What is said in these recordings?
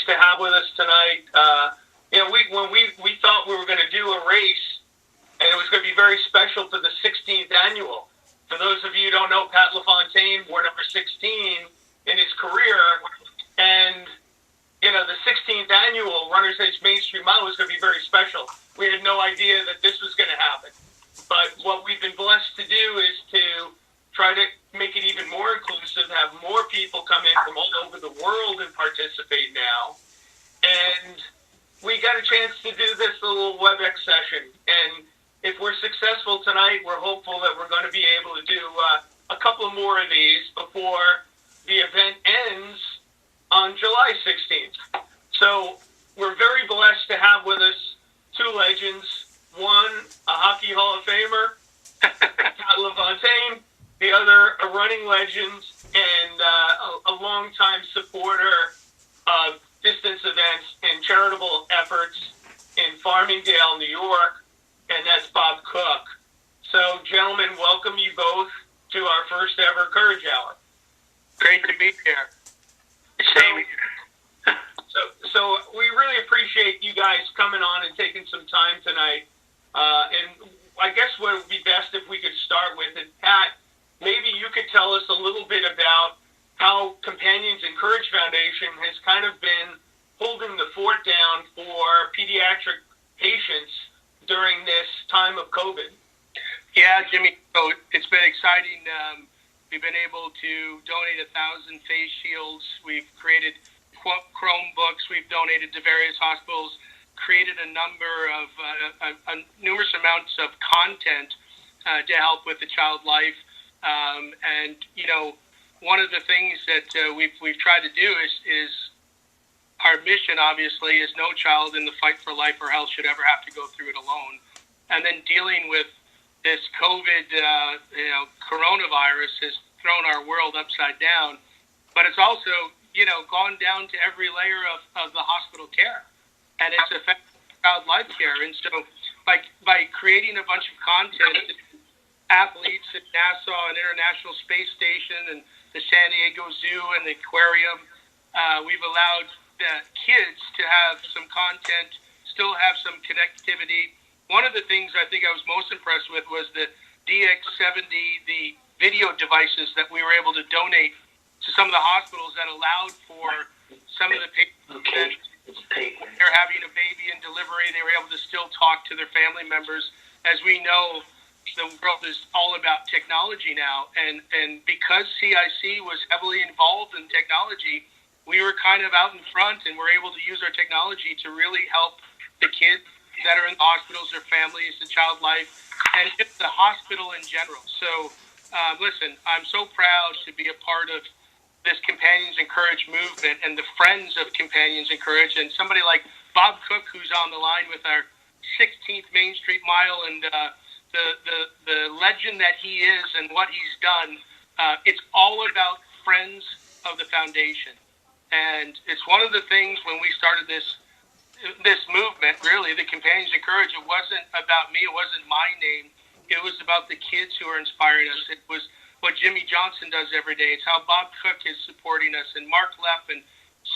to have with us tonight. When we thought we were going to do a race, and it was going to be very special for the 16th annual. For those of you who don't know, Pat LaFontaine wore number 16 in his career, and the 16th annual Runner's Edge Main Street Mile was going to be very special. We had no idea that this was going to happen. But what we've been blessed to do is to try to make it even more inclusive, have more people come in from all over the world and participate now. And we got a chance to do this little WebEx session. And if we're successful tonight, we're hopeful that we're going to be able to do a couple more of these before the event ends on July 16th. So we're very blessed to have with us two legends. One, a Hockey Hall of Famer, Pat LaFontaine. The other, a running legend and a longtime supporter of distance events and charitable efforts in Farmingdale, New York, and that's Bob Cook. So, gentlemen, welcome you both to our first ever Courage Hour. Great to be here. Same here. So we really appreciate you guys coming on and taking some time tonight. And I guess what would be best if we could start with it, Pat, maybe you could tell us a little bit about how Companions in Courage Foundation has kind of been holding the fort down for pediatric patients during this time of COVID. Yeah, Jimmy, so it's been exciting. We've been able to donate 1,000 face shields. We've created Chromebooks. We've donated to various hospitals, created a number of numerous amounts of content to help with the child life. And one of the things that we've tried to do is our mission, obviously, is no child in the fight for life or health should ever have to go through it alone. And then dealing with this COVID, coronavirus has thrown our world upside down. But it's also, gone down to every layer of the hospital care. And it's affected child life care. And so by creating a bunch of content, athletes at NASA and International Space Station and the San Diego Zoo and the aquarium, we've allowed kids to have some content, still have some connectivity. One of the things I think I was most impressed with was the DX70, the video devices that we were able to donate to some of the hospitals that allowed for some of the patients that they're having a baby in delivery, they were able to still talk to their family members. As we know, the world is all about technology now, and because CIC was heavily involved in technology, we were kind of out in front, and we're able to use our technology to really help the kids that are in the hospitals, their families, the child life, and just the hospital in general. So, listen, I'm so proud to be a part of this Companions in Courage movement and the friends of Companions in Courage, and somebody like Bob Cook, who's on the line with our 16th Main Street Mile, and the legend that he is and what he's done. It's all about friends of the foundation. And it's one of the things when we started this movement, really, the Companions in Courage, it wasn't about me, it wasn't my name, it was about the kids who are inspiring us. It was what Jimmy Johnson does every day. It's how Bob Cook is supporting us, and Mark Leff, and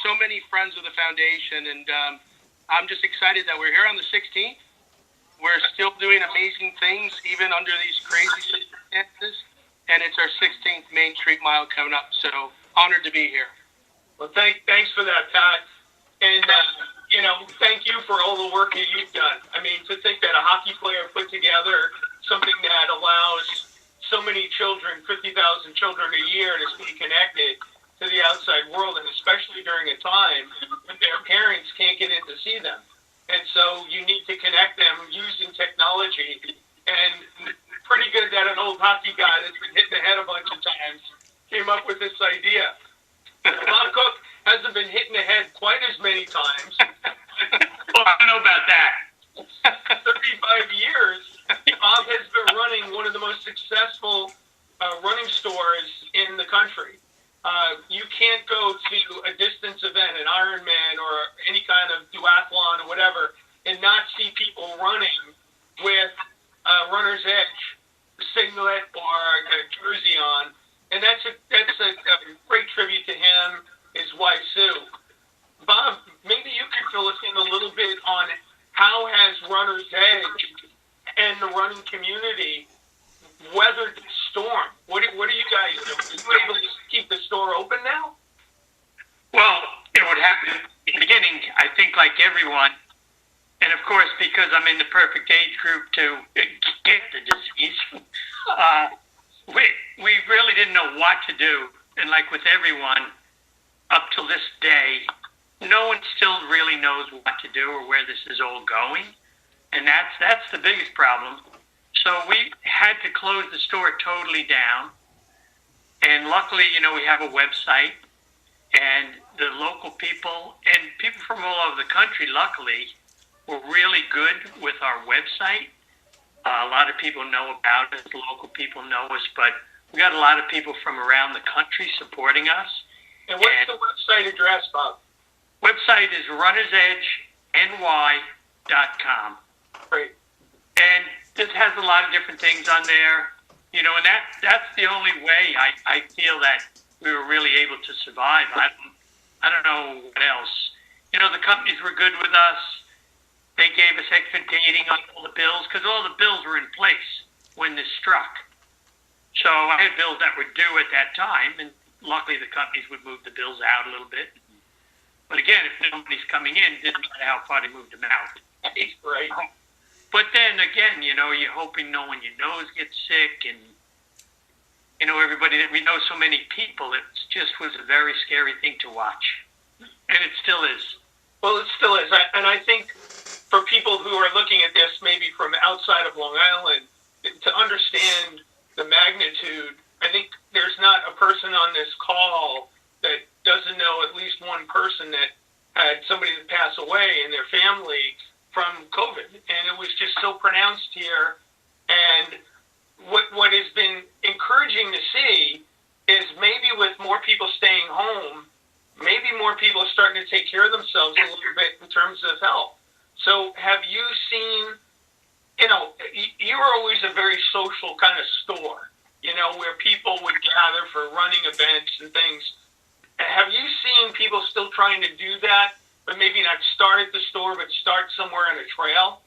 so many friends of the foundation. And I'm just excited that we're here on the 16th. We're still doing amazing things, even under these crazy circumstances. And it's our 16th Main Street Mile coming up. So honored to be here. Well, thanks for that, Pat. And, thank you for all the work that you've done. I mean, to think that a hockey player put together something that allows so many children, 50,000 children a year, to stay connected to the outside world, and especially during a time when their parents can't get in to see them. And so you need to connect them using technology. And pretty good that an old hockey guy that's been hit in the head a bunch of times came up with this idea. Bob Cook hasn't been hit in the head quite as many times. Well, I don't know about that. 35 years, Bob has been running one of the most successful running stores in the country. You can't go to a distance event, an Ironman or any kind of duathlon or whatever, and not see people running with a Runner's Edge singlet or a jersey on. And that's a great tribute to him, his wife Sue. Bob, maybe you could fill us in a little bit on how has Runner's Edge and the running community weathered the storm. What are you guys doing? Are you able to keep the store open now? Well, what happened in the beginning, I think like everyone, and of course because I'm in the perfect age group to get the disease, we really didn't know what to do. And like with everyone, up till this day, no one still really knows what to do or where this is all going. And that's the biggest problem. So we had to close the store totally down. And luckily, we have a website, and the local people and people from all over the country, luckily, were really good with our website. A lot of people know about it. The local people know us, but we got a lot of people from around the country supporting us. And what's the website address, Bob? Website is runnersedgeny.com. Great. And this has a lot of different things on there, and that's the only way I feel that we were really able to survive. I don't know what else. The companies were good with us. They gave us expediting on all the bills because all the bills were in place when this struck. So I had bills that were due at that time, and luckily the companies would move the bills out a little bit. But again, if nobody's coming in, it didn't matter how far they moved them out. Right. But then again, you're hoping no one you know gets sick, and everybody that we know so many people. It just was a very scary thing to watch, and it still is. Well, it still is, and I think for people who are looking at this, maybe from outside of Long Island, to understand the magnitude, I think there's not a person on this call that doesn't know at least one person that had somebody that passed away in their family from COVID, and it was just so pronounced here. And what has been encouraging to see is maybe with more people staying home, maybe more people are starting to take care of themselves a little bit in terms of health. So have you seen, you were always a very social kind of store, where people would gather for running events and things. Have you seen people still trying to do that, but maybe not start at the store, but start somewhere on a trail?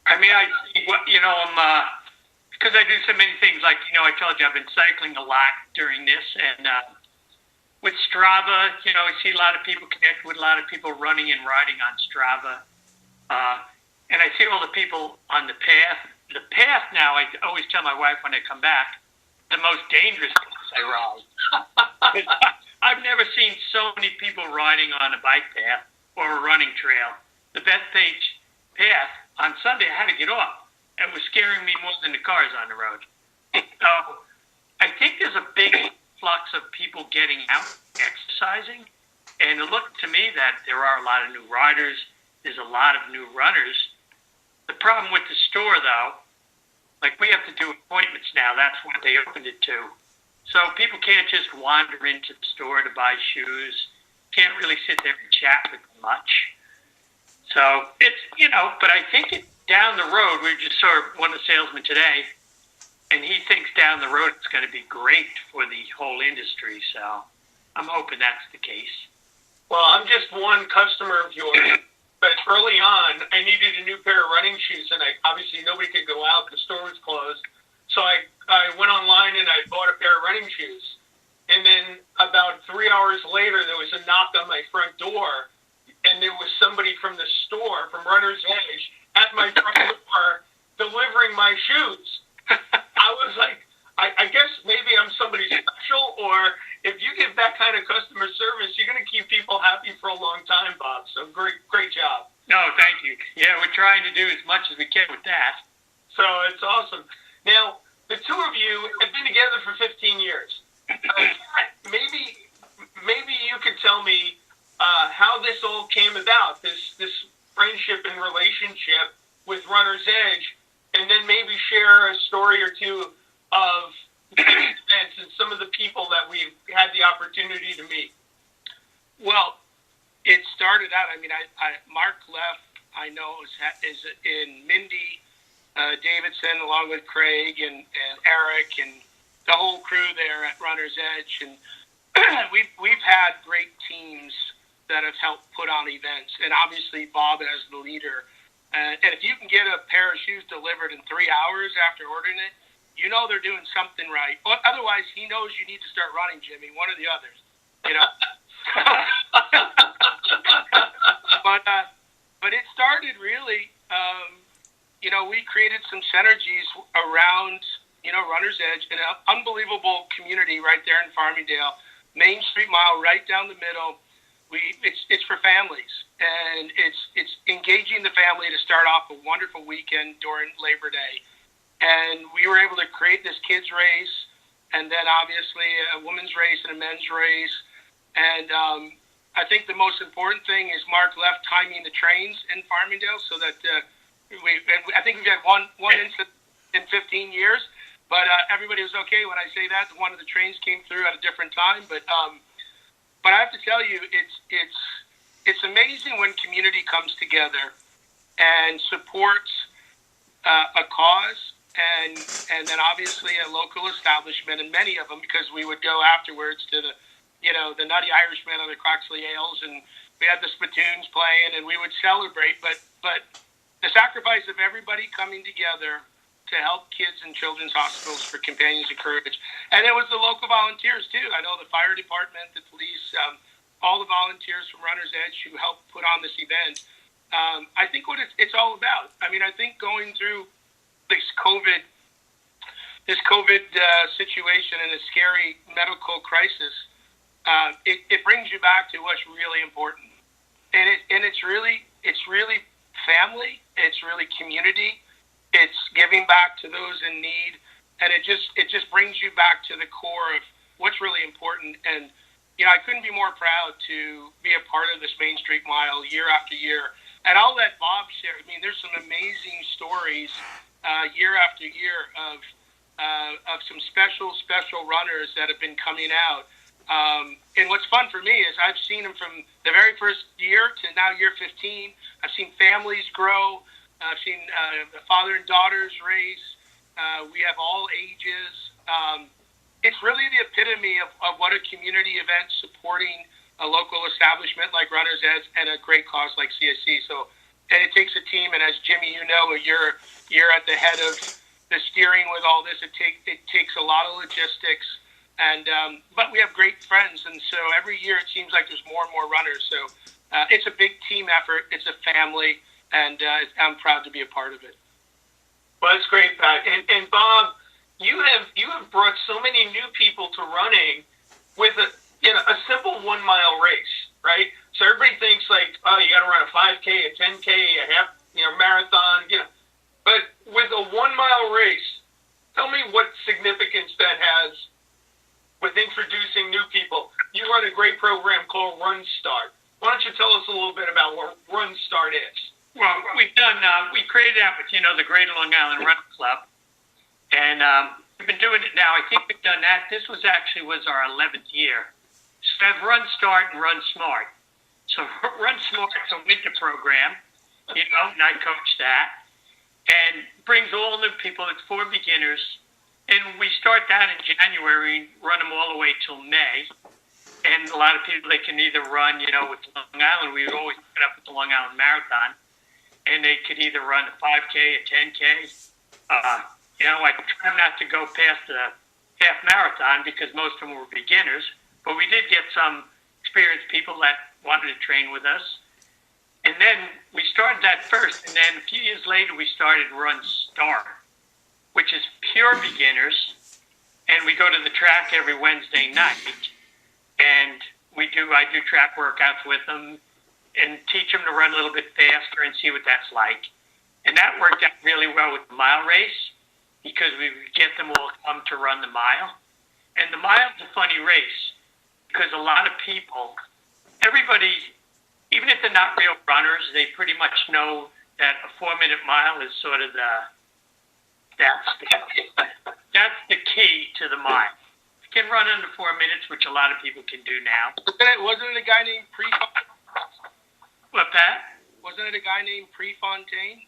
I mean, because I do so many things, like, I told you I've been cycling a lot during this, and with Strava, I see a lot of people connect with a lot of people running and riding on Strava. And I see all the people on the path. The path now, I always tell my wife when I come back, the most dangerous place I ride. I've never seen so many people riding on a bike path or a running trail. The Bethpage path, on Sunday, I had to get off. It was scaring me more than the cars on the road. So I think there's a big flux of people getting out, exercising. And it looked to me that there are a lot of new riders. There's a lot of new runners. The problem with the store, though, like we have to do appointments now. That's what they opened it to. So people can't just wander into the store to buy shoes. Can't really sit there and chat with them much. So it's, but I think down the road, we just saw one of the salesmen today, and he thinks down the road it's going to be great for the whole industry. So I'm hoping that's the case. Well, I'm just one customer of yours, but early on, I needed a new pair of running shoes, and obviously nobody could go out. The store was closed. So I went online and I bought a pair of running shoes. And then about 3 hours later, there was a knock on my front door, and there was somebody from the store, from Runner's Edge, at my front door delivering my shoes. I was like, I guess maybe I'm somebody special, or if you give that kind of customer service, you're going to keep people happy for a long time, Bob. So great job. No, thank you. Yeah, we're trying to do as much as we can with that. So it's awesome. Now, the two of you have been together for 15 years. Maybe you could tell me how this all came about, this friendship and relationship with Runner's Edge, and then maybe share a story or two of events and some of the people that we've had the opportunity to meet. Well, it started out, Mark Leff, I know, is in Mindy Davidson, along with Craig and Eric and the whole crew there at Runner's Edge. And we've had great teams that have helped put on events, and obviously Bob as the leader. And if you can get a pair of shoes delivered in 3 hours after ordering it, you know they're doing something right. Otherwise, he knows you need to start running, Jimmy, one or the others. You know. But it started really, we created some synergies around, Runner's Edge, an unbelievable community right there in Farmingdale, Main Street Mile right down the middle. It's for families, and it's engaging the family to start off a wonderful weekend during Labor Day. And we were able to create this kids race, and then obviously a women's race and a men's race. And I think the most important thing is Mark left timing the trains in Farmingdale, so that I think we've had one incident in 15 years, but everybody was okay when I say that. One of the trains came through at a different time, but I have to tell you, it's amazing when community comes together and supports a cause, and then obviously a local establishment, and many of them, because we would go afterwards to the Nutty Irishman or the Croxley Ales, and we had the spittoons playing, and we would celebrate. But the sacrifice of everybody coming together to help kids in children's hospitals for Companions of Courage, and it was the local volunteers too. I know the fire department, the police, all the volunteers from Runner's Edge who helped put on this event. I think what it's all about. I mean, I think going through this COVID situation and a scary medical crisis, it brings you back to what's really important, and it's really family, it's really community, it's giving back to those in need, and it just brings you back to the core of what's really important. And I couldn't be more proud to be a part of this Main Street Mile year after year. And I'll let Bob share. I mean, there's some amazing stories year after year of some special runners that have been coming out. And what's fun for me is I've seen them from the very first year to now year 15. I've seen families grow. I've seen the father and daughters race. We have all ages. It's really the epitome of what a community event supporting a local establishment like Runner's Edge and a great cause like CSC. So, and it takes a team. And as Jimmy, you're at the head of the steering with all this. It takes a lot of logistics. And but we have great friends, and so every year it seems like there's more and more runners. So it's a big team effort. It's a family, and I'm proud to be a part of it. Well, that's great, Pat. And Bob, you have brought so many new people to running with a simple 1 mile race, right? So everybody thinks like, oh, you got to run a 5K, a 10K, a half, marathon, But with a 1 mile race, tell me what significance that has with introducing new people. You run a great program called Run Start. Why don't you tell us a little bit about what Run Start is? Well, we created that with, the Greater Long Island Run Club. And we've been doing it now. I think we've done that. This was our 11th year. So we have Run Start and Run Smart. So Run Smart is a winter program, and I coach that. And brings all new people. It's for beginners. And we start that in January, run them all the way till May. And a lot of people, they can either run, with Long Island. We would always put up with the Long Island Marathon. And they could either run a 5K, a 10K. I try not to go past the half marathon because most of them were beginners. But we did get some experienced people that wanted to train with us. And then we started that first. And then a few years later, we started Run Start, which is pure beginners, and we go to the track every Wednesday night, and I do track workouts with them and teach them to run a little bit faster and see what that's like. And that worked out really well with the mile race because we would get them all come to run the mile. And the mile is a funny race because a lot of people, everybody, even if they're not real runners, they pretty much know that a 4-minute mile is sort of that's the key to the mile. You can run under 4 minutes, which a lot of people can do now. Wasn't it a guy named What, Pat? Wasn't it a guy named Prefontaine?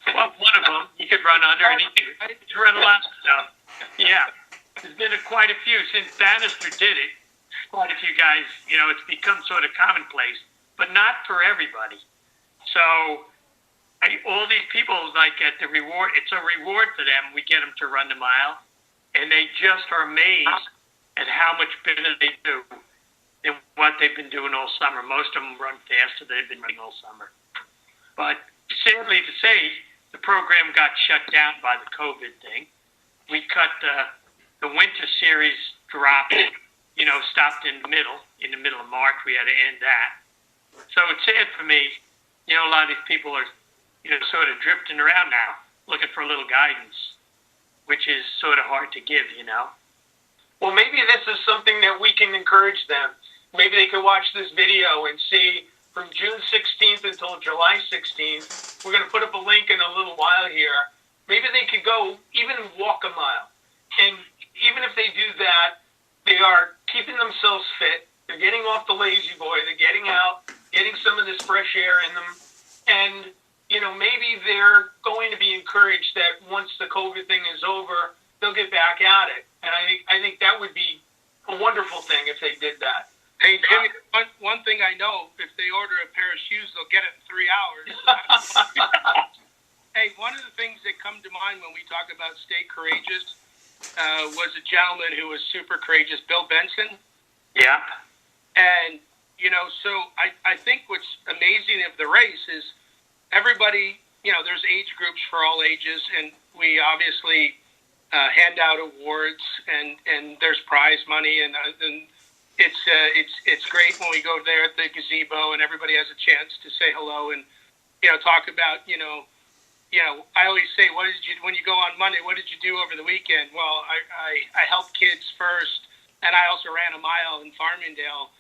Well, one of them. He could run under, and he could run a lot of stuff. Yeah. There's been quite a few. Since Bannister did it, quite a few guys, it's become sort of commonplace. but not for everybody. So all these people, like at the reward, it's a reward for them. We get them to run the mile, and they just are amazed at how much better they do than what they've been doing all summer. Most of them run faster than they've been running all summer. But sadly to say, the program got shut down by the COVID thing. We cut the winter series dropped, stopped in the middle of March. We had to end that. So it's sad for me. A lot of these people are, sort of drifting around now, looking for a little guidance, which is sort of hard to give, Well, maybe this is something that we can encourage them. Maybe they could watch this video and see from June 16th until July 16th. We're going to put up a link in a little while here. Maybe they could go even walk a mile. And even if they do that, they are keeping themselves fit. They're getting off the lazy boy. They're getting out, getting some of this fresh air in them. And, maybe they're going to be encouraged that once the COVID thing is over, they'll get back at it. And I think that would be a wonderful thing if they did that. Hey, Jimmy, one thing I know, if they order a pair of shoes, they'll get it in 3 hours. Hey, one of the things that come to mind when we talk about stay courageous was a gentleman who was super courageous, Bill Benson. Yeah. And, so I think what's amazing of the race is everybody, there's age groups for all ages, and we obviously hand out awards, and there's prize money, and it's great when we go there at the gazebo and everybody has a chance to say hello and talk about I always say, when you go on Monday, what did you do over the weekend? Well, I helped kids first, and I also ran a mile in Farmingdale.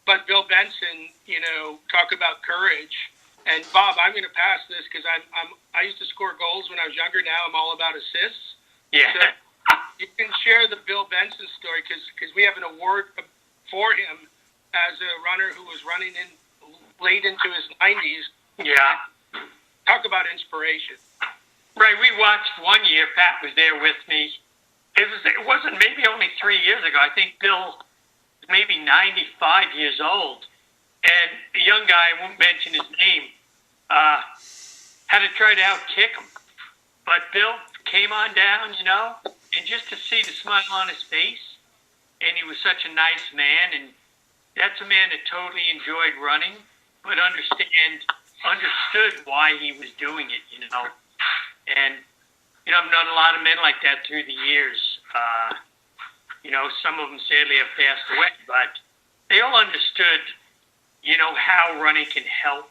But Bill Benson, talk about courage. And Bob, I'm going to pass this because I used to score goals when I was younger. Now I'm all about assists. Yeah. So you can share the Bill Benson story because we have an award for him as a runner who was running in late into his 90s. Yeah. Talk about inspiration. Right. We watched one year. Pat was there with me. It wasn't maybe only 3 years ago. I think Bill was maybe 95 years old. And a young guy, I won't mention his name, had to try to out-kick him. But Bill came on down, and just to see the smile on his face, and he was such a nice man, and that's a man that totally enjoyed running, but understood why he was doing it, And, I've known a lot of men like that through the years. Some of them sadly have passed away, but they all understood how running can help.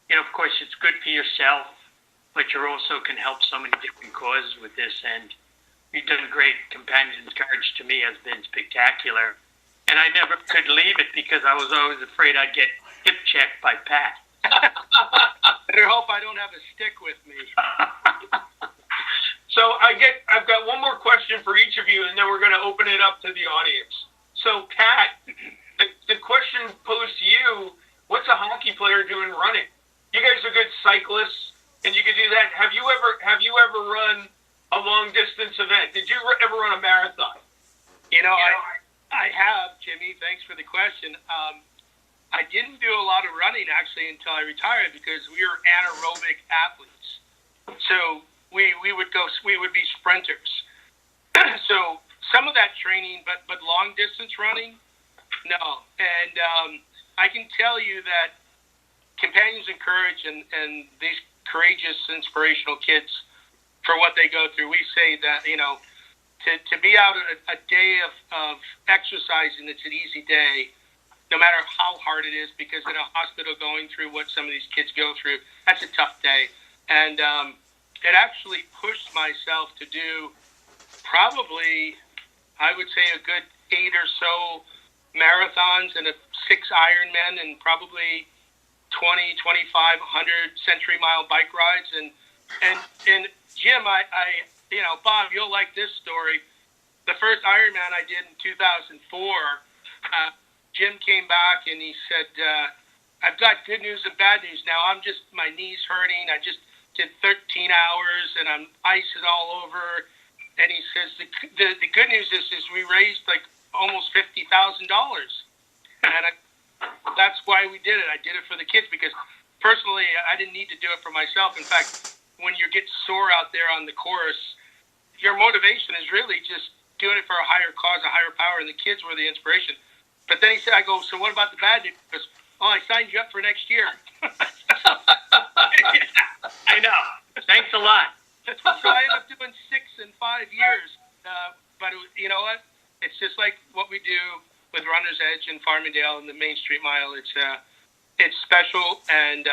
Of course, it's good for yourself, but you also can help so many different causes with this. And you've done great. Companion's Courage to me has been spectacular. And I never could leave it because I was always afraid I'd get hip checked by Pat. Better hope I don't have a stick with me. So I've got one more question for each of you, and then we're going to open it up to the audience. So, Pat, the question posed to you, what's a hockey player doing running? You guys are good cyclists, and you could do that. Have you ever run a long-distance event? Did you ever run a marathon? I have, Jimmy. Thanks for the question. I didn't do a lot of running, actually, until I retired because we were anaerobic athletes. So we would be sprinters. So some of that training, but long-distance running, no. And I can tell you that Companions in Courage and these courageous, inspirational kids, for what they go through, we say that, to be out a day of exercising, it's an easy day, no matter how hard it is, because in a hospital going through what some of these kids go through, that's a tough day. And it actually pushed myself to do probably, I would say, a good 8 or so marathons and 6 Ironman and probably 20, 25, 100 century mile bike rides. And Jim, Bob, you'll like this story. The first Ironman I did in 2004, Jim came back and he said, I've got good news and bad news now. My knee's hurting. I just did 13 hours and I'm icing all over. And he says, the good news is we raised like almost $50,000. And that's why we did it. I did it for the kids because personally, I didn't need to do it for myself. In fact, when you get sore out there on the course, your motivation is really just doing it for a higher cause, a higher power, and the kids were the inspiration. But then he said, I go, so what about the bad news? He goes, oh, I signed you up for next year. I know. Thanks a lot. So I ended up doing 6 and 5 years. But you know what? It's just like what we do with Runner's Edge in Farmingdale and the Main Street Mile. It's special, and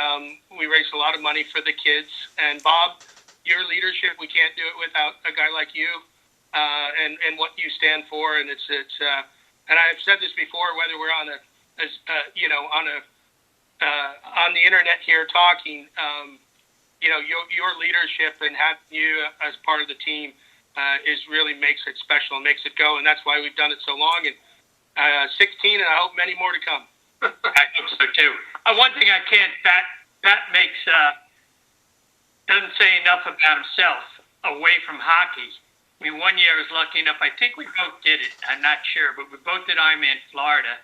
we raise a lot of money for the kids. And Bob, your leadership, we can't do it without a guy like you and what you stand for. And it's and I've said this before, whether we're on on the internet here talking, your leadership and having you as part of the team really makes it special and makes it go. And that's why we've done it so long. And 16, and I hope many more to come. I hope so too. One thing I can't, Pat makes, doesn't say enough about himself away from hockey. I mean, one year I was lucky enough, I think we both did it, I'm not sure, but we both did Ironman Florida.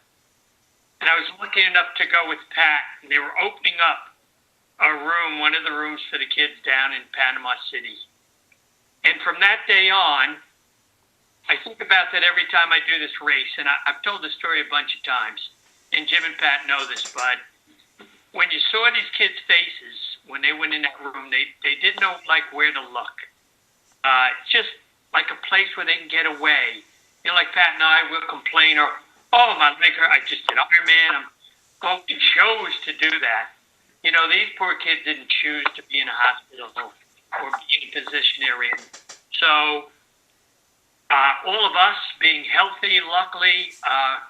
And I was lucky enough to go with Pat, and they were opening up a room, one of the rooms for the kids down in Panama City. And from that day on, I think about that every time I do this race, and I've told the story a bunch of times, and Jim and Pat know this, but when you saw these kids' faces when they went in that room, they didn't know where to look. It's just like a place where they can get away. You know, like Pat and I will complain, or, oh, my leg hurt, I just did Ironman. We chose to do that. You know, these poor kids didn't choose to be in a hospital or be in a position they're in. So all of us being healthy, luckily, I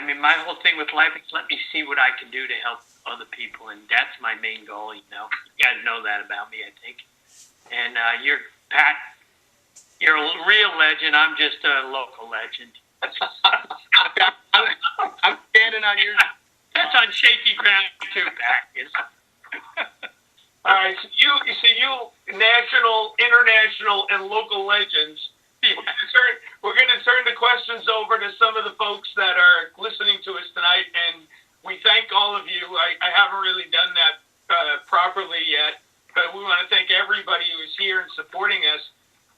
mean, my whole thing with life is let me see what I can do to help other people, and that's my main goal, you know. You guys know that about me, I think. And Pat, you're a real legend. I'm just a local legend. I'm standing on your... That's on shaky ground, too, Pat. All right, so you national, international, and local legends. We're going to turn the questions over to some of the folks that are listening to us tonight, and we thank all of you. I haven't really done that properly yet, but we want to thank everybody who's here and supporting us.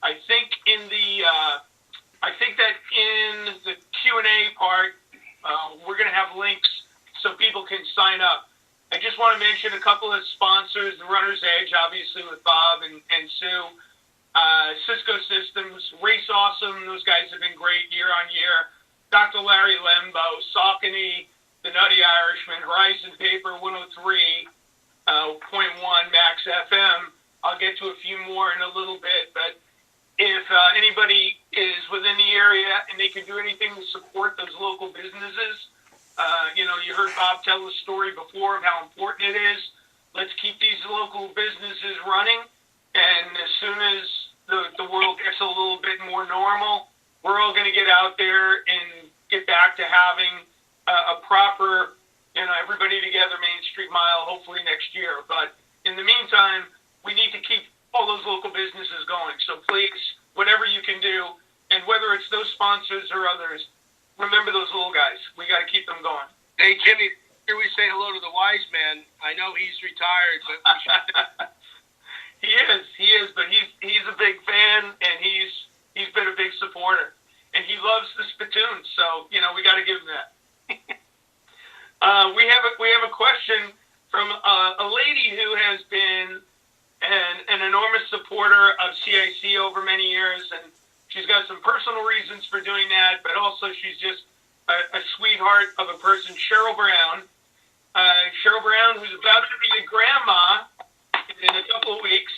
I think that in the Q&A part, we're going to have links so people can sign up. I just want to mention a couple of sponsors: the Runner's Edge, obviously with Bob and Sue. Cisco Systems, Race Awesome, those guys have been great year on year. Dr. Larry Lembo, Saucony, The Nutty Irishman, Horizon Paper 103.1 Max FM. I'll get to a few more in a little bit, but if anybody is within the area and they can do anything to support those local businesses, you heard Bob tell the story before of how important it is. Let's keep these local businesses running, and as soon as the world gets a little bit more normal, we're all going to get out there and get back to having a proper, everybody together Main Street Mile, hopefully next year. But in the meantime, we need to keep all those local businesses going. So please, whatever you can do, and whether it's those sponsors or others, remember those little guys. We got to keep them going. Hey, Jimmy, here we say hello to the wise man. I know he's retired, but we should... He is, but he's a big fan, and he's been a big supporter, and he loves the spittoons. So we got to give him that. We have a question from a lady who has been an enormous supporter of CIC over many years, and she's got some personal reasons for doing that, but also she's just a sweetheart of a person, Cheryl Brown. Cheryl Brown, who's about to be a grandma in a couple of weeks.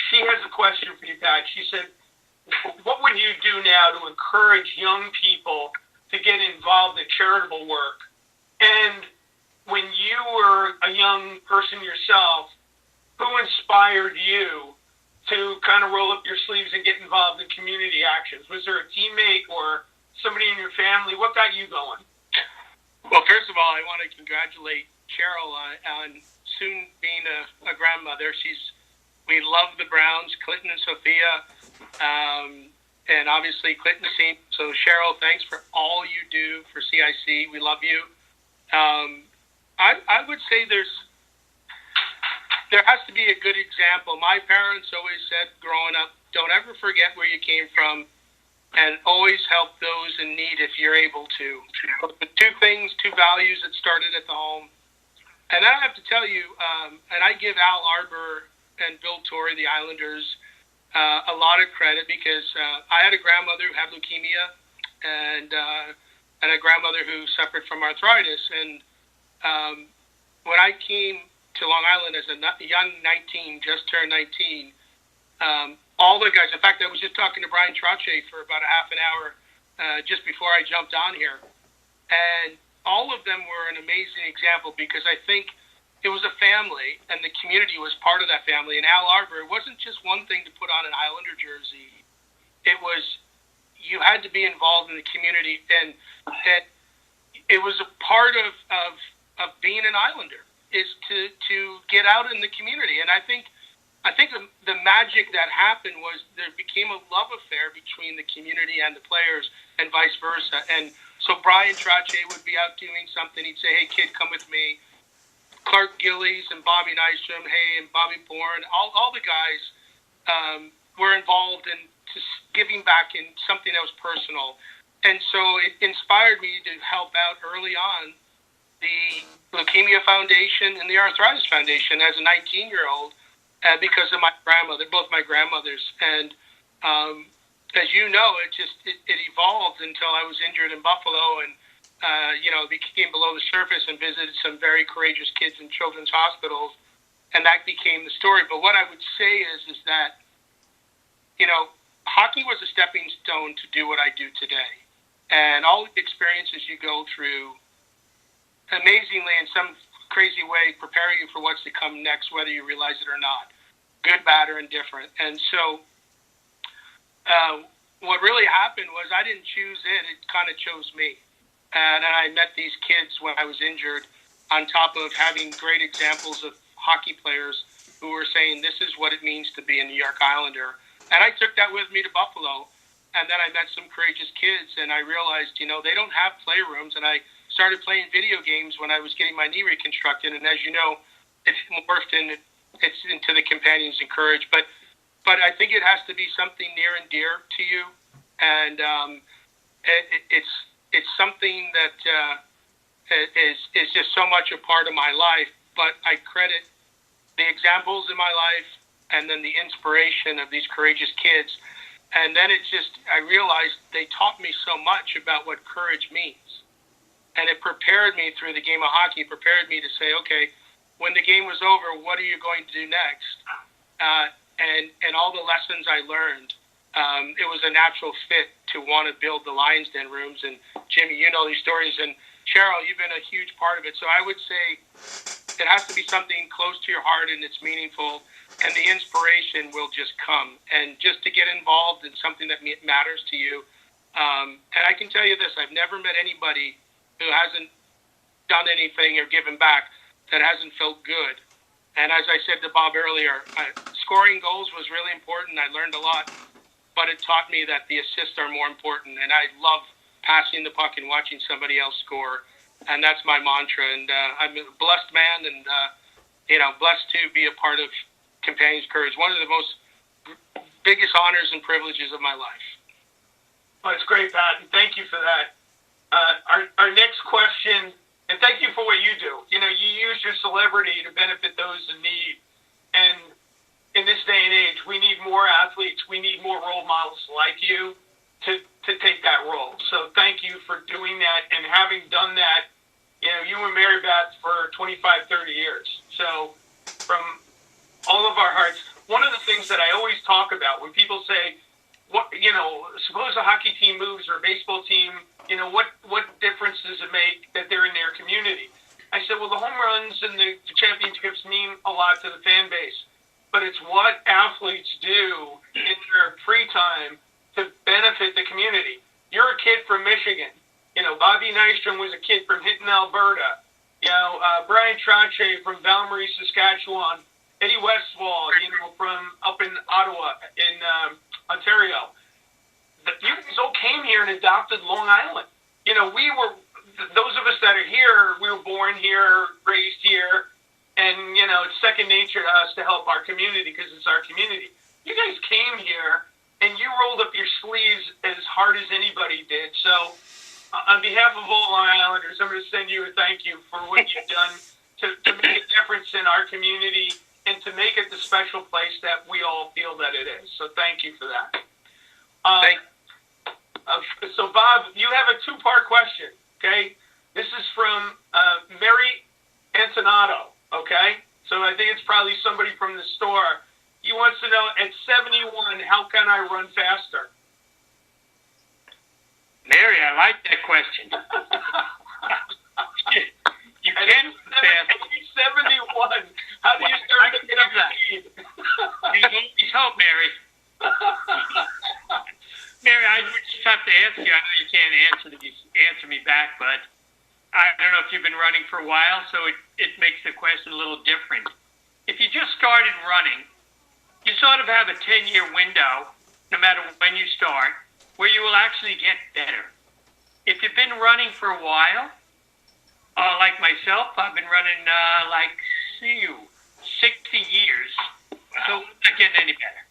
She has a question for you, Pat. She said, what would you do now to encourage young people to get involved in charitable work? And when you were a young person yourself, who inspired you to kind of roll up your sleeves and get involved in community actions? Was there a teammate or somebody in your family? What got you going? Well, first of all, I want to congratulate Cheryl on soon being a grandmother. We love the Browns, Clinton and Sophia, and obviously Clinton Seen. So Cheryl, thanks for all you do for CIC. We love you. I would say there has to be a good example. My parents always said growing up, don't ever forget where you came from, and always help those in need if you're able to. The two values that started at the home. And I have to tell you, and I give Al Arbor and Bill Torrey, the Islanders, a lot of credit, because I had a grandmother who had leukemia and a grandmother who suffered from arthritis. And when I came to Long Island as a young 19, just turned 19, all the guys, in fact, I was just talking to Brian Trottier for about a half an hour just before I jumped on here. And all of them were an amazing example, because I think it was a family, and the community was part of that family. And Al Arbor, it wasn't just one thing to put on an Islander jersey. It was, you had to be involved in the community, and it was a part of being an Islander, is to get out in the community. And I think the magic that happened was there became a love affair between the community and the players, and vice versa. And so Brian Trottier would be out doing something. He'd say, hey, kid, come with me. Clark Gillies and Bobby Nystrom, and Bobby Bourne, all the guys were involved in just giving back in something that was personal. And so it inspired me to help out early on the Leukemia Foundation and the Arthritis Foundation as a 19-year-old because of my grandmother, both my grandmothers. And as you know, it evolved until I was injured in Buffalo, and became below the surface and visited some very courageous kids in children's hospitals, and that became the story. But what I would say is that, hockey was a stepping stone to do what I do today. And all the experiences you go through, amazingly, in some crazy way, prepare you for what's to come next, whether you realize it or not, good, bad, or indifferent. And so what really happened was I didn't choose it kind of chose me. And I met these kids when I was injured, on top of having great examples of hockey players who were saying, this is what it means to be a New York Islander. And I took that with me to Buffalo. And then I met some courageous kids, and I realized, they don't have playrooms. And I started playing video games when I was getting my knee reconstructed. And as you know, it's morphed it's into the Companions in Courage. But I think it has to be something near and dear to you. And it's something that is just so much a part of my life. But I credit the examples in my life, and then the inspiration of these courageous kids. And then I realized they taught me so much about what courage means. And it prepared me through the game of hockey, prepared me to say, okay, when the game was over, what are you going to do next? And all the lessons I learned, it was a natural fit to want to build the Lions Den rooms. And Jimmy, you know these stories. And Cheryl, you've been a huge part of it. So I would say it has to be something close to your heart, and it's meaningful, and the inspiration will just come. And just to get involved in something that matters to you. And I can tell you this, I've never met anybody who hasn't done anything or given back that hasn't felt good. And as I said to Bob earlier, scoring goals was really important. I learned a lot, but it taught me that the assists are more important. And I love passing the puck and watching somebody else score. And that's my mantra. And I'm a blessed man, and, blessed to be a part of Companions Courage, one of the most biggest honors and privileges of my life. Well, it's great, Pat, and thank you for that. Our next question, and thank you for what you do. You use your celebrity to benefit those in need. And in this day and age, we need more athletes. We need more role models like you to take that role. So thank you for doing that, and having done that. You were Mary Beth for 25, 30 years. So from all of our hearts, one of the things that I always talk about when people say, suppose a hockey team moves or a baseball team, what difference does it make that they're in their community? I said, well, the home runs and the championships mean a lot to the fan base, but it's what athletes do in their free time to benefit the community. You're a kid from Michigan. Bobby Nystrom was a kid from Hinton, Alberta. Brian Trottier from Val-Marie, Saskatchewan. Eddie Westfall, from up in Ottawa, in Ontario. you guys all came here and adopted Long Island. You know, those of us that are here, we were born here, raised here, and, you know, it's second nature to us to help our community because it's our community. You guys came here, and you rolled up your sleeves as hard as anybody did. So, on behalf of all Long Islanders, I'm going to send you a thank you for what you've done to make a difference in our community and to make it the special place that we all feel that it is. So thank you for that. So, Bob, you have a two-part question, okay? This is from Mary Antonato, okay? So I think it's probably somebody from the store. He wants to know, at 71, how can I run faster? Mary, I like that question. You can run faster. 71. How do you start picking up speed? You always hope, Mary. Mary, I just have to ask you. I know you can't answer me back, but I don't know if you've been running for a while, so it makes the question a little different. If you just started running, you sort of have a 10-year window, no matter when you start, where you will actually get better. If you've been running for a while, like myself, I've been running 60 years, so it's not getting any better.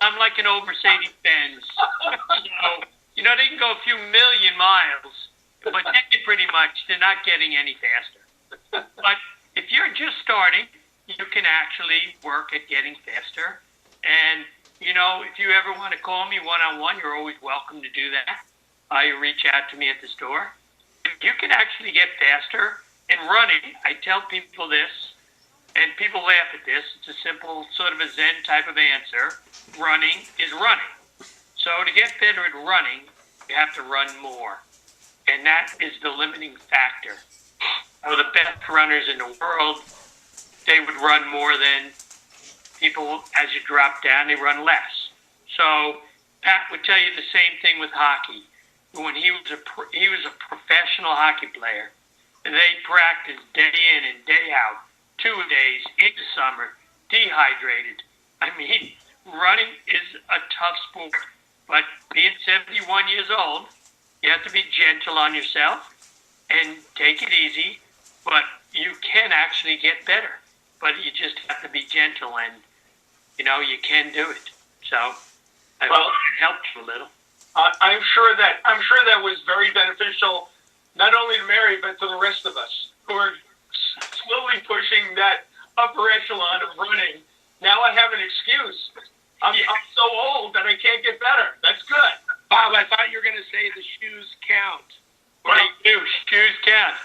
I'm like an old Mercedes-Benz. So, you know, they can go a few million miles, but they're not getting any faster. But if you're just starting, you can actually work at getting faster. And, you know, if you ever want to call me one-on-one, you're always welcome to do that. You reach out to me at the store. You can actually get faster. And running, I tell people this, and people laugh at this. It's a simple, sort of a Zen type of answer. Running is running. So to get better at running, you have to run more. And that is the limiting factor. So the best runners in the world, they would run more than people. As you drop down, they run less. So Pat would tell you the same thing with hockey. When he was a professional hockey player, and they practiced day in and day out, 2 days in the summer, dehydrated. I mean, running is a tough sport, but being 71 years old, you have to be gentle on yourself and take it easy, but you can actually get better. But you just have to be gentle, and, you know, you can do it. So I hope it helped you a little. I'm sure that was very beneficial, not only to Mary, but to the rest of us who are slowly pushing that upper echelon of running. Now I have an excuse. I'm so old that I can't get better. That's good. Bob, I thought you were going to say the shoes count. Well, they do. Shoes count.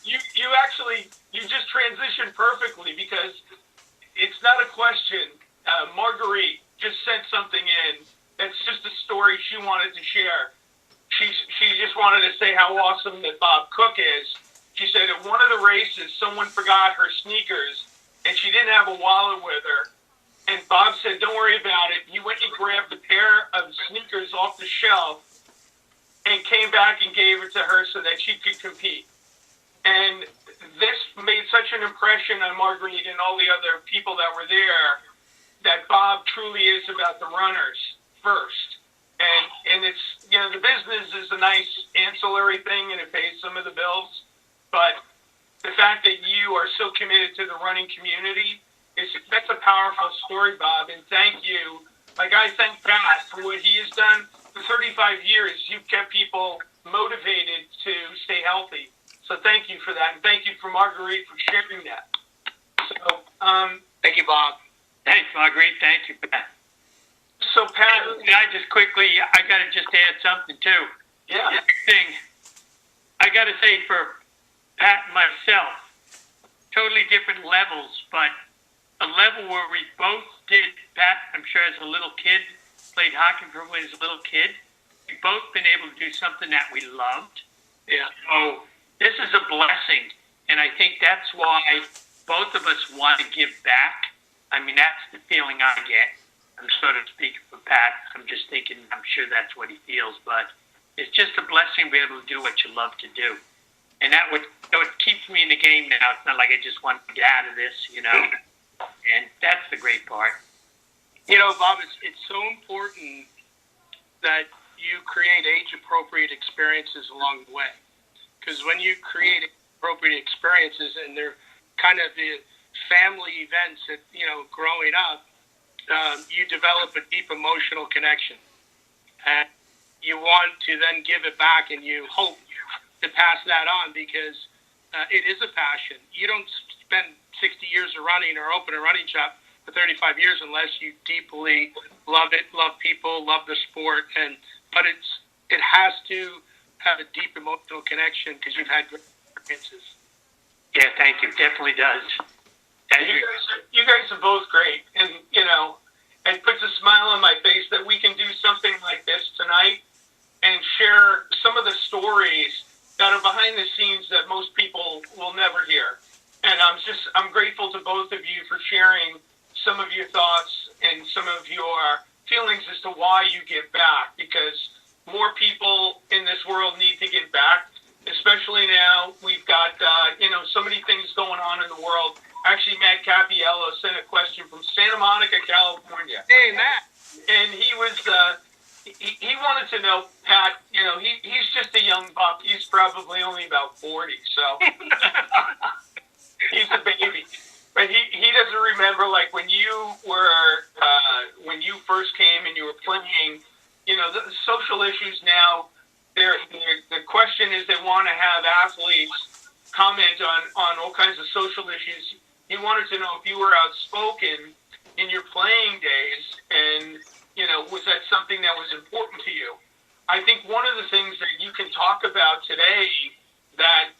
You just transitioned perfectly, because it's not a question. Marguerite just sent something in. That's just a story she wanted to share. She just wanted to say how awesome that Bob Cook is. She said at one of the races, someone forgot her sneakers, and she didn't have a wallet with her. And Bob said, "Don't worry about it." He went and grabbed a pair of sneakers off the shelf and came back and gave it to her so that she could compete. And this made such an impression on Marguerite and all the other people that were there, that Bob truly is about the runners first. And it's, you know, the business is a nice ancillary thing, and it pays some of the bills. But the fact that you are so committed to the running community, that's a powerful story, Bob. And thank you. Like, I thank Pat for what he has done. For 35 years, you've kept people motivated to stay healthy. So thank you for that. And thank you for Marguerite for sharing that. So, thank you, Bob. Thanks, Marguerite. Thank you, Pat. So, Pat, I got to just add something, too. Yeah. Thing, I got to say, for Pat and myself, totally different levels, but a level where we both did, Pat, I'm sure as a little kid, played hockey for when he was a little kid. We've both been able to do something that we loved. Yeah. So this is a blessing, and I think that's why both of us want to give back. I mean, that's the feeling I get. I'm sort of speaking for Pat. I'm just thinking, I'm sure that's what he feels, but it's just a blessing to be able to do what you love to do. And that would, so it keeps me in the game now. It's not like I just want to get out of this, you know. And that's the great part. You know, Bob, it's so important that you create age-appropriate experiences along the way. Because when you create appropriate experiences, and they're kind of the family events that, growing up, you develop a deep emotional connection. And you want to then give it back, and you hope to pass that on, because it is a passion. You don't spend 60 years of running or open a running shop for 35 years unless you deeply love it, love people, love the sport. But it has to have a deep emotional connection because you've had great experiences. Yeah, thank you. Definitely does. You guys are both great, and it puts a smile on my face that we can do something like this tonight and share some of the stories that are behind the scenes that most people will never hear. And I'm grateful to both of you for sharing some of your thoughts and some of your feelings as to why you give back, because more people in this world need to give back, especially now we've got, so many things going on in the world. Actually, Matt Capiello sent a question from Santa Monica, California. Hey, Matt. And he was, he wanted to know, Pat, he's just a young buck. He's probably only about 40, so he's a baby. But he doesn't remember, like, when you were, when you first came and you were playing, the social issues now, the question is they want to have athletes comment on all kinds of social issues. He wanted to know if you were outspoken in your playing days, and, was that something that was important to you? I think one of the things that you can talk about today that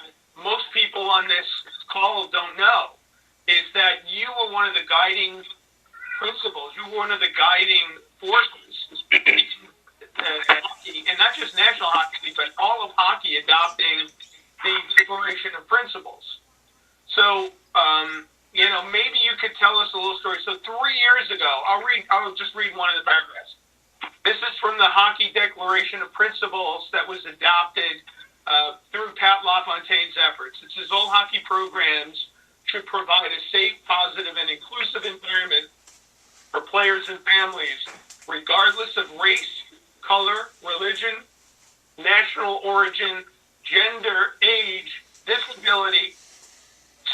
most people on this call don't know is that you were one of the guiding principles. You were one of the guiding forces in hockey, and not just national hockey, but all of hockey adopting the Declaration of Principles. So, maybe you could tell us a little story. So 3 years ago, I'll just read one of the paragraphs. This is from the Hockey Declaration of Principles that was adopted through Pat LaFontaine's efforts. It says all hockey programs should provide a safe, positive, and inclusive environment for players and families, regardless of race, color, religion, national origin, gender, age, disability,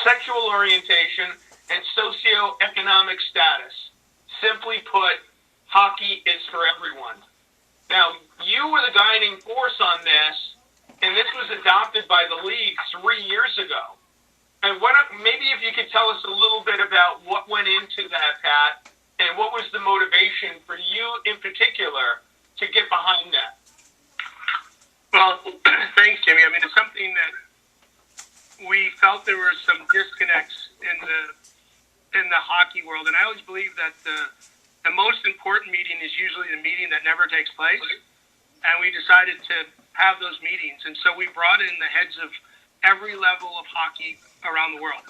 sexual orientation, and socioeconomic status. Simply put, hockey is for everyone. Now, you were the guiding force on this, and this was adopted by the league 3 years ago. And maybe if you could tell us a little bit about what went into that, Pat, and what was the motivation for you in particular to get behind that? Well, thanks, Jimmy. I mean, it's something that we felt there were some disconnects in the hockey world, and I always believe that the most important meeting is usually the meeting that never takes place, and we decided to have those meetings, and so we brought in the heads of every level of hockey around the world.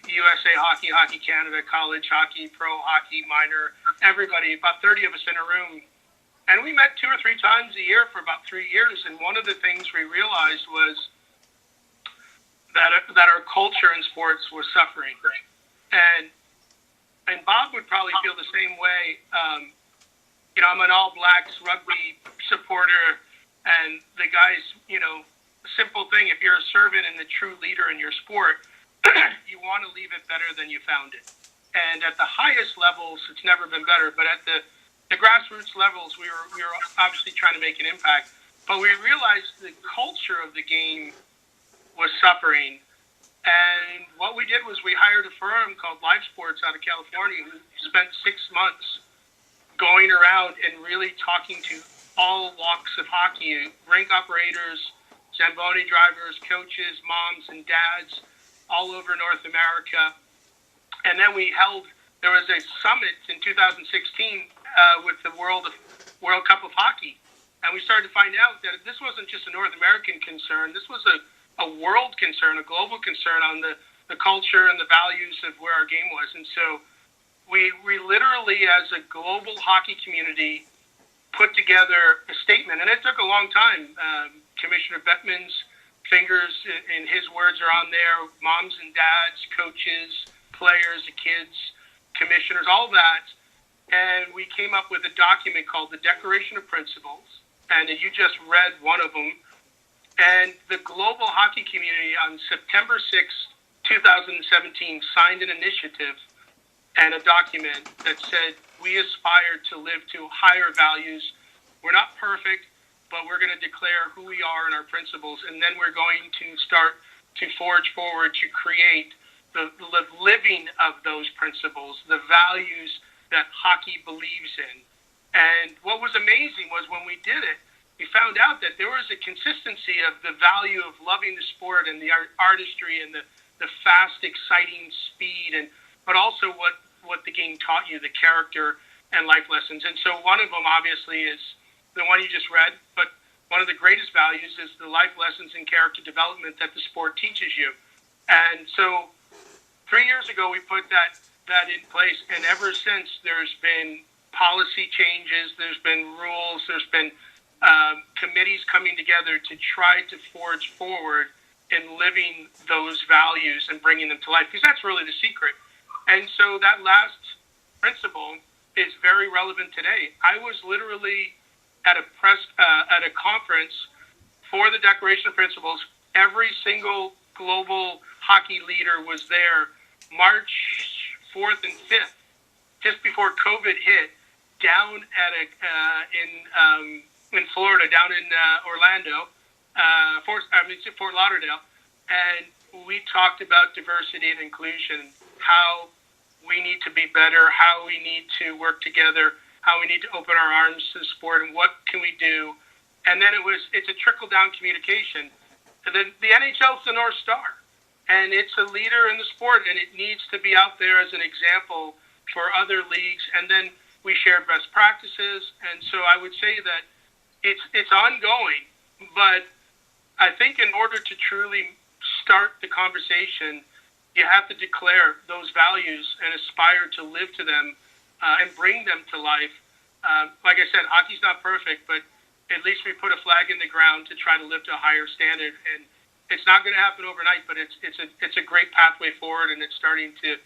USA Hockey, Hockey Canada, college hockey, pro hockey, minor, everybody, about 30 of us in a room. And we met 2 or 3 times a year for about 3 years, and one of the things we realized was that our culture in sports was suffering. And Bob would probably feel the same way. I'm an All Blacks rugby supporter, and the guys, simple thing, if you're a servant and the true leader in your sport, you want to leave it better than you found it. And at the highest levels, it's never been better. But at the grassroots levels, we were obviously trying to make an impact. But we realized the culture of the game was suffering. And what we did was we hired a firm called Live Sports out of California who spent 6 months going around and really talking to all walks of hockey, rink operators, Zamboni drivers, coaches, moms and dads all over North America. And then there was a summit in 2016 with the World Cup of Hockey. And we started to find out that this wasn't just a North American concern. This was a world concern, a global concern on the culture and the values of where our game was. And so we literally, as a global hockey community, put together a statement. And it took a long time. Commissioner Bettman's fingers and his words are on there. Moms and dads, coaches, players, kids, commissioners, all that. and we came up with a document called the Declaration of Principles, and you just read one of them. And the global hockey community on September 6th, 2017, signed an initiative and a document that said we aspire to live to higher values. We're not perfect, but we're going to declare who we are and our principles, and then we're going to start to forge forward to create the living of those principles, the values that hockey believes in. And what was amazing was when we did it, we found out that there was a consistency of the value of loving the sport and the artistry and the fast, exciting speed, but also what the game taught you, the character and life lessons. And so one of them obviously is the one you just read, but one of the greatest values is the life lessons and character development that the sport teaches you. And so 3 years ago, we put that in place, and ever since there's been policy changes, there's been rules, there's been committees coming together to try to forge forward in living those values and bringing them to life, because that's really the secret. And so that last principle is very relevant today. I was literally at a conference for the Declaration of Principles. Every single global hockey leader was there March 4th and 5th, just before COVID hit, down at in Florida, down in Orlando, Fort Lauderdale, and we talked about diversity and inclusion, how we need to be better, how we need to work together, how we need to open our arms to the sport, and what can we do. And then it's a trickle-down communication. The NHL's the North Star, and it's a leader in the sport, and it needs to be out there as an example for other leagues. And then we share best practices, and so I would say that it's ongoing, but I think in order to truly start the conversation, you have to declare those values and aspire to live to them and bring them to life. Like I said, hockey's not perfect, but at least we put a flag in the ground to try to live to a higher standard. And it's not going to happen overnight, but it's a great pathway forward, and it's starting to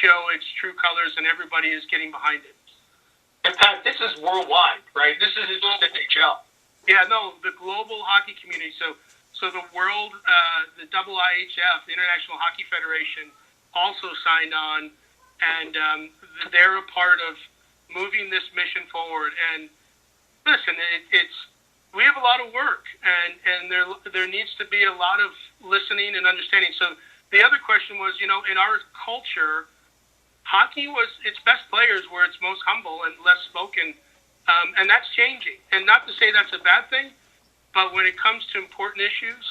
show its true colors, and everybody is getting behind it. And Pat, this is worldwide, right? This isn't just NHL. Yeah, no, the global hockey community. So the world, the IIHF, the International Hockey Federation, also signed on, and they're a part of moving this mission forward. And listen, we have a lot of work, and there needs to be a lot of listening and understanding. So the other question was, in our culture, hockey was its best players were its most humble and less spoken, and that's changing. And not to say that's a bad thing, but when it comes to important issues,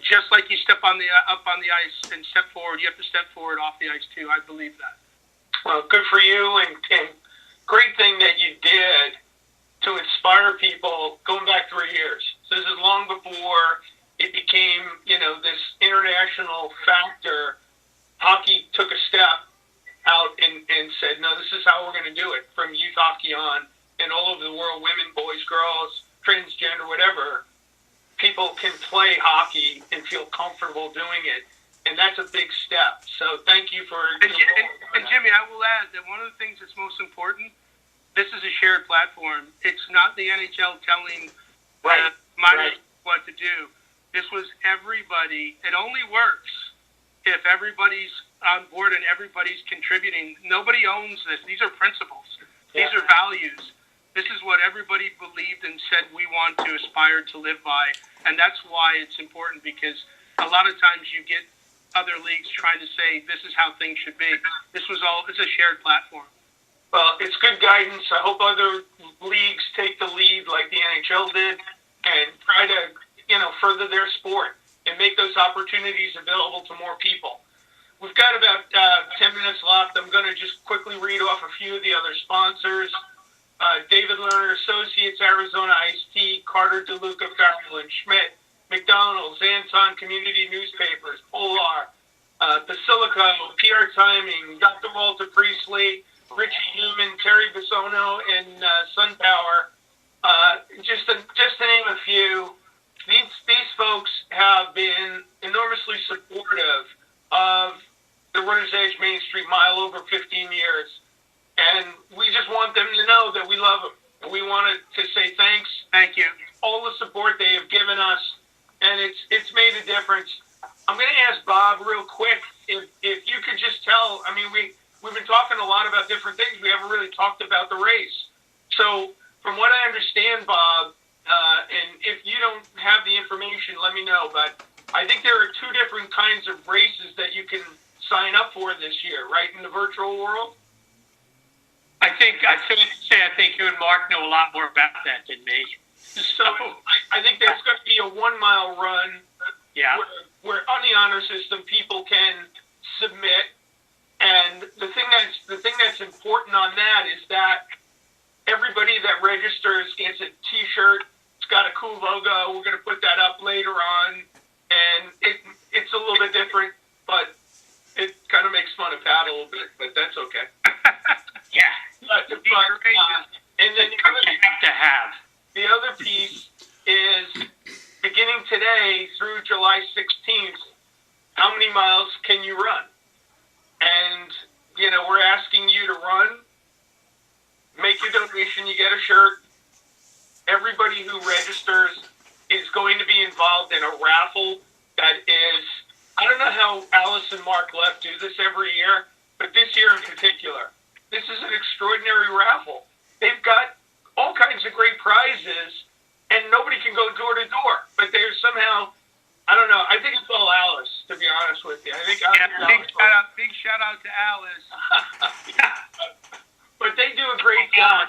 just like you step up on the ice and step forward, you have to step forward off the ice too. I believe that. Well, good for you, and great thing that you did to inspire people going back 3 years. So this is long before it became, this international factor. Hockey took a step out and said, no, this is how we're going to do it, from youth hockey on, and all over the world, women, boys, girls, transgender, whatever, people can play hockey and feel comfortable doing it. And that's a big step. So thank you for... And Jimmy, I will add that one of the things that's most important, this is a shared platform. It's not the NHL telling minors what to do. This was everybody. It only works if everybody's on board and everybody's contributing. Nobody owns this. These are principles. These are values. This is what everybody believed and said we want to aspire to live by. And that's why it's important, because a lot of times you get other leagues trying to say this is how things should be. It's a shared platform. Well, it's good guidance. I hope other leagues take the lead like the NHL did and try to, further their sport and make those opportunities available to more people. We've got about 10 minutes left. I'm going to just quickly read off a few of the other sponsors. David Lerner Associates, Arizona Iced Tea, Carter DeLuca, Farrell and Schmidt, McDonald's, Anton Community Newspapers, Polar, Basilico, PR Timing, Dr. Walter Priestley, Richie Newman, Terry Bisono, and SunPower. Just to name a few, these folks have been enormously supportive of the Runner's Edge Main Street Mile over 15 years. And we just want them to know that we love them. And we wanted to say thanks. Thank you. All the support they have given us, and it's made a difference. I'm going to ask Bob real quick if you could just tell. I mean, we've been talking a lot about different things. We haven't really talked about the race. So from what I understand, Bob, and if you don't have the information, let me know. But I think there are two different kinds of races that you can sign up for this year, right, in the virtual world? I think you and Mark know a lot more about that than me. So I think there's going to be a 1 mile run. Yeah. Where on the honor system people can submit, and the thing that's important on that is that everybody that registers gets a T-shirt. It's got a cool logo. We're going to put that up later on, and it's a little bit different, but it kind of makes fun of Pat a little bit, but that's okay. Yeah. And then the the other piece is beginning today through July 16th, how many miles can you run? And, we're asking you to run, make your donation, you get a shirt. Everybody who registers is going to be involved in a raffle that is, I don't know how Alice and Mark Leff do this every year, but this year in particular, this is an extraordinary raffle. They've got all kinds of great prizes, and nobody can go door to door. But there's somehow, I don't know. I think it's all Alice, to be honest with you. I think big shout out to Alice. But they do a great job,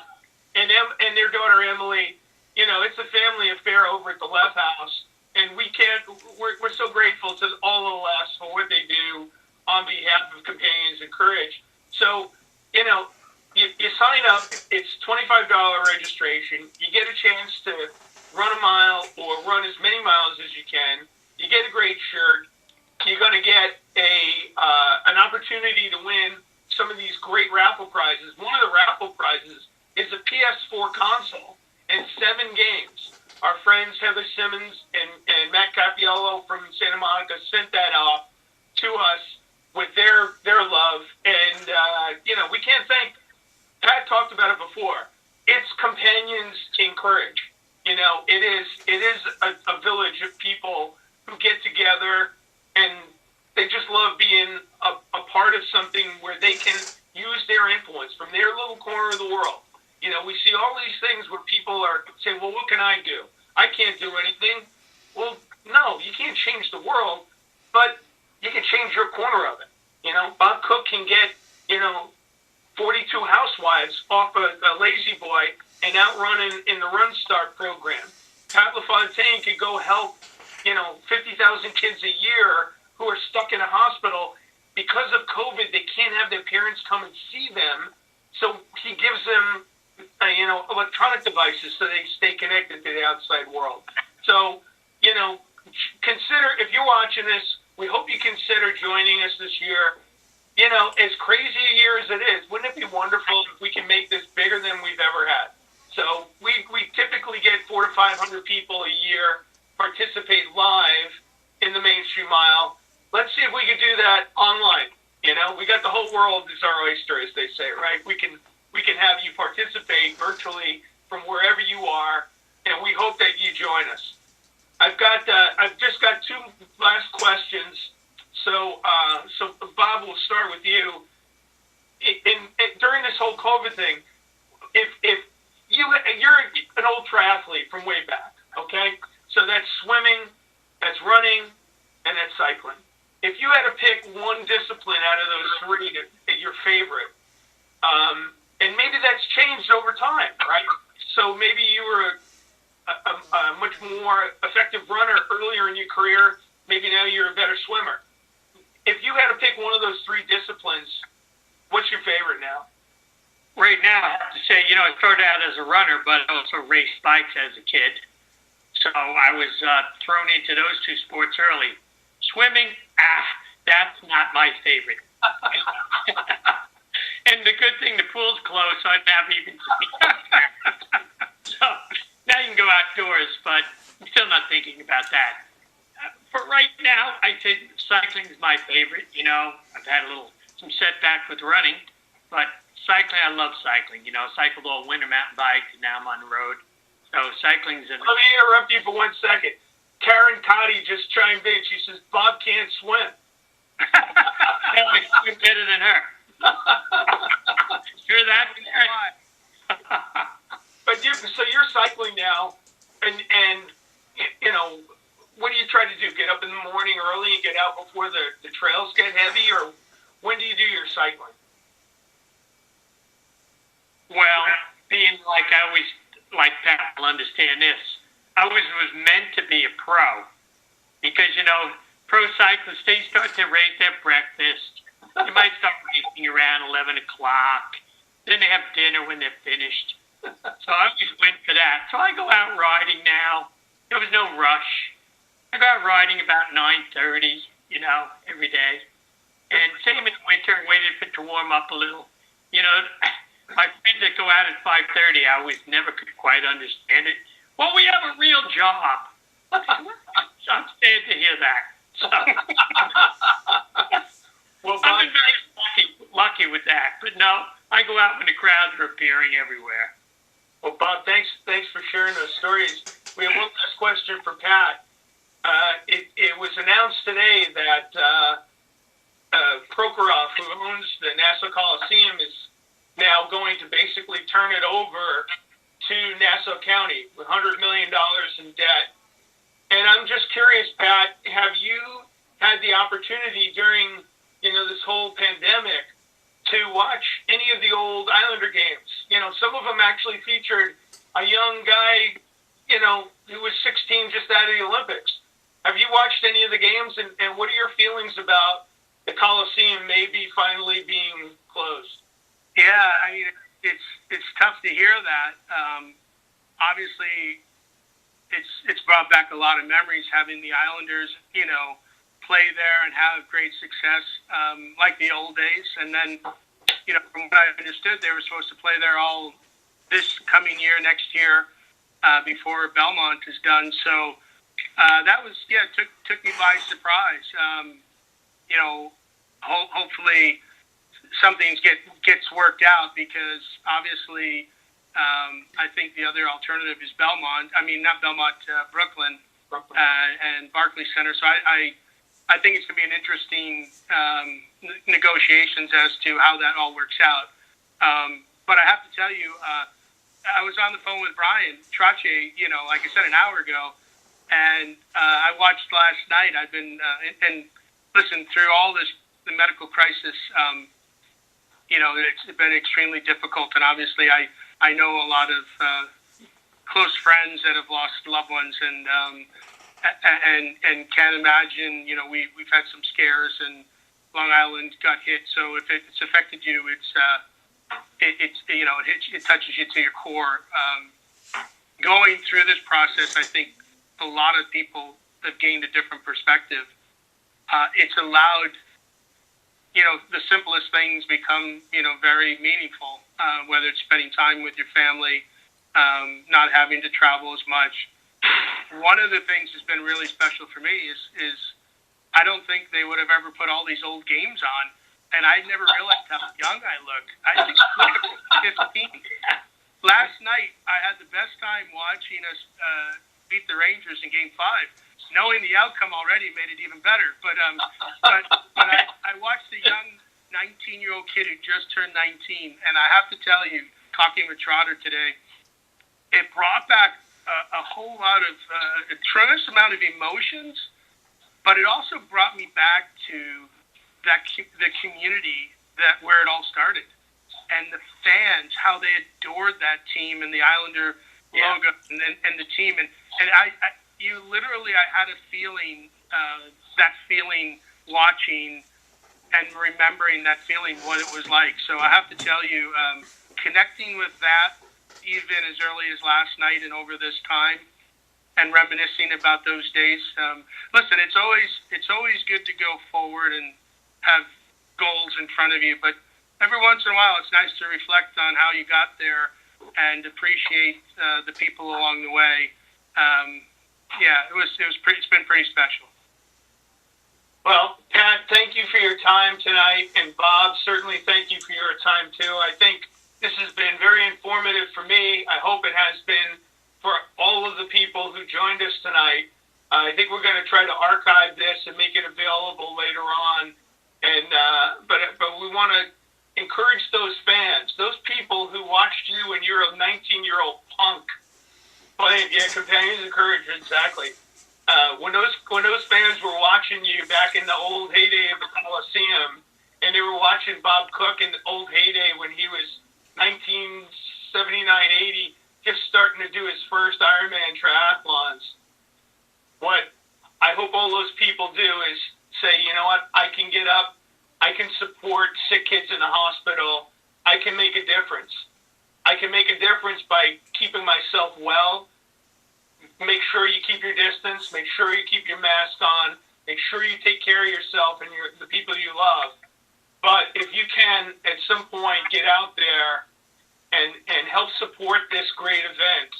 and their daughter Emily. It's a family affair over at the Leff House, and we're so grateful to all the Leffs for what they do on behalf of Companions in Courage. So, you sign up. It's $25 registration. You get a chance to run a mile or run as many miles as you can. You get a great shirt. You're going to get an opportunity to win some of these great raffle prizes. One of the raffle prizes is a PS4 console and 7 games. Our friends Heather Simmons and Matt Capiello from Santa Monica sent that off to us with their love. And, we can't thank, Pat talked about it before. It's Companions in Courage. It is a village of people who get together, and they just love being a part of something where they can use their influence from their little corner of the world. We see all these things where people are saying, well, what can I do? I can't do anything. Well, no, you can't change the world, but you can change your corner of it. Bob Cook can get, 42 housewives off a lazy boy and outrun in the Run Start program. Pat LaFontaine could go help, 50,000 kids a year who are stuck in a hospital. Because of COVID, they can't have their parents come and see them. So he gives them, electronic devices so they stay connected to the outside world. So, consider, if you're watching this, we hope you consider joining us this year. As crazy a year as it is, wouldn't it be wonderful if we can make this bigger than we've ever had? So we typically get 400 to 500 people a year participate live in the Mainstream Mile. Let's see if we can do that online. We got the whole world is our oyster, as they say, right? We can have you participate virtually from wherever you are, and we hope that you join us. I've just got two last questions. So Bob, we'll start with you. During this whole COVID thing, if you're an old triathlete from way back, okay? So that's swimming, that's running, and that's cycling. If you had to pick one discipline out of those three to your favorite, and maybe that's changed over time, right? So maybe you were a much more effective runner earlier in your career. Maybe now you're a better swimmer. If you had to pick one of those three disciplines, what's your favorite now? Right now, I have to say, I started out as a runner, but I also raced bikes as a kid. So I was thrown into those two sports early. Swimming, that's not my favorite. And the good thing, the pool's closed, so I don't have even So now you can go outdoors, but I'm still not thinking about that. For right now, I think cycling is my favorite. I've had some setback with running, but cycling, I love cycling. You know, cycled all winter mountain bike, and now I'm on the road. So cycling's Let me interrupt you for 1 second. Karen Cotty just chimed in. She says, Bob can't swim. I swim better than her. Sure that? But so you're cycling now, and you know, what do you try to do? Get up in the morning early and get out before the trails get heavy, or when do you do your cycling? Well, being like I always, like Pat will understand this, I always was meant to be a pro. Because, you know, pro cyclists, they start to raise their breakfast. They might start racing around 11 o'clock. Then they have dinner when they're finished. So I always went for that. So I go out riding now. There was no rush. I go out riding about 9:30, you know, every day. And same in the winter, waited for it to warm up a little. You know, my friends that go out at 5:30, I always never could quite understand it. Well, we have a real job. I'm sad to hear that. So, Well, Bob, I've been very lucky with that. But no, I go out when the crowds are appearing everywhere. Well, Bob, thanks for sharing those stories. We have one last question for Pat. It was announced today that Prokhorov, who owns the Nassau Coliseum, is now going to basically turn it over to Nassau County with $100 million in debt. And I'm just curious, Pat, have you had the opportunity during, you know, this whole pandemic to watch any of the old Islander games? You know, some of them actually featured a young guy, you know, who was 16 just out of the Olympics. Have you watched any of the games, and what are your feelings about the Coliseum maybe finally being closed? Yeah, I mean, it's tough to hear that. Obviously, it's brought back a lot of memories having the Islanders, you know, play there and have great success like the old days. And then, you know, from what I understood, they were supposed to play there all this coming year, next year, before Belmont is done. So that was, took me by surprise. You know, hopefully something gets worked out, because obviously I think the other alternative is Belmont. I mean, not Belmont, Brooklyn and Barclays Center. So I think it's going to be an interesting negotiations as to how that all works out. But I have to tell you, I was on the phone with Brian Trache, you know, like I said, an hour ago, and I watched last night. I've been and listen, through all this, the medical crisis, you know, it's been extremely difficult, and obviously I know a lot of close friends that have lost loved ones, and can't imagine, you know, we've had some scares, and Long Island got hit. So if it's affected you, it's you know, it touches you to your core. Going through this process, I think a lot of people have gained a different perspective. It's allowed, you know, the simplest things become, you know, very meaningful, whether it's spending time with your family, not having to travel as much. One of the things that's been really special for me is I don't think they would have ever put all these old games on, and I never realized how young I look. I think I look 15. Last night, I had the best time watching us beat the Rangers in Game 5. Knowing the outcome already made it even better. But I watched the young 19-year-old kid who just turned 19, and I have to tell you, talking with Trotter today, it brought back a whole lot of a tremendous amount of emotions, but it also brought me back to the community where it all started, and the fans, how they adored that team and the Islander logo and the team, and I had a feeling, that feeling watching and remembering that feeling, what it was like. So I have to tell you, connecting with that even as early as last night and over this time, and reminiscing about those days. Listen, it's always good to go forward and have goals in front of you, but every once in a while, it's nice to reflect on how you got there and appreciate the people along the way. It's been pretty special. Well, Pat, thank you for your time tonight, and Bob, certainly thank you for your time too. I think this has been very informative for me. I hope it has been for all of the people who joined us tonight. I think we're going to try to archive this and make it available later on. And but we want to encourage those fans, those people who watched you when you're a 19-year-old punk playing, Companions of Courage, exactly. When those fans were watching you back in the old heyday of the Coliseum, and they were watching Bob Cook in the old heyday when he was 1979-80, just starting to do his first Ironman triathlons. What I hope all those people do is say, you know what, I can get up, I can support sick kids in the hospital, I can make a difference. I can make a difference by keeping myself well. Make sure you keep your distance, make sure you keep your mask on, make sure you take care of yourself and the people you love. But if you can, at some point, get out there and help support this great event,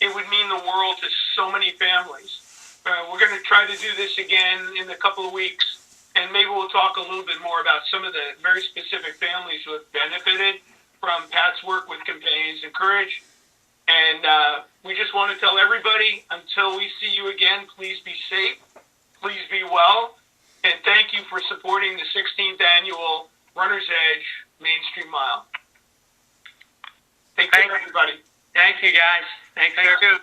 it would mean the world to so many families. We're going to try to do this again in a couple of weeks, and maybe we'll talk a little bit more about some of the very specific families who have benefited from Pat's work with Companions of Courage. And we just want to tell everybody, until we see you again, please be safe, please be well, and thank you for supporting the 16th Annual Runner's Edge Main Street Mile. Take care, everybody. Thank you, guys. Thank you.